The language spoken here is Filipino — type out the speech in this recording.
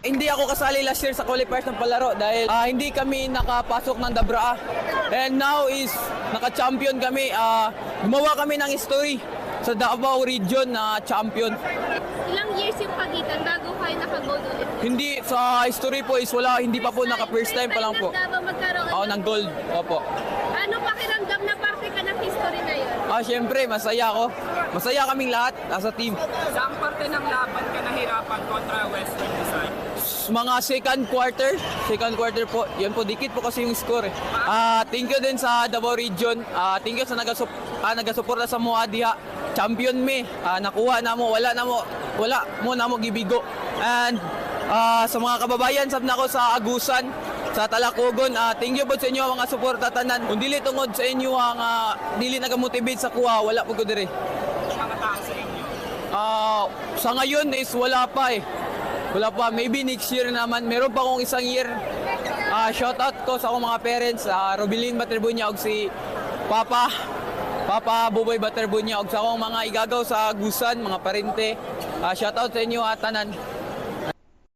Hindi ako kasali last year sa qualifiers ng palaro dahil hindi kami nakapasok ng Dabraa. And now is naka-champion kami. Gumawa kami ng history sa Davao region na champion. Ilang years yung pagitan bago kayo naka-gold ulit? Hindi, sa history po is wala, hindi pa po naka-first time pa lang po. Davao magkaroon Ako ng gold, opo. Ano pakiramdam na parte ka ng history na yun? Siyempre, masaya ako. Masaya kaming lahat as a team. Saan parte ng laban ka nahirapan kontra Western Design? Mga second quarter po. Yan po, dikit po kasi yung score. Thank you din sa Davao region. Thank you sa nagasuporta sa mga diha. Champion me. Nakuha na mo, wala mo na mo gibigo. And sa mga kababayan, sab na ako sa Agusan, sa Talacogon, thank you po sa inyo mga suporta tanan. Kung dili tungod sa inyo ang dili nagamotivate sa kuha, wala po ko dire. Mga tao sa inyo? Sa ngayon is wala pa eh. Wala pa, maybe next year naman. Meron pa akong isang year. Shoutout ko sa akong mga parents, Robilin Baterbunya og si Papa Buboy Baterbunya og sa akong mga igagaw sa Agusan, mga parente. Shoutout sa inyo tanan.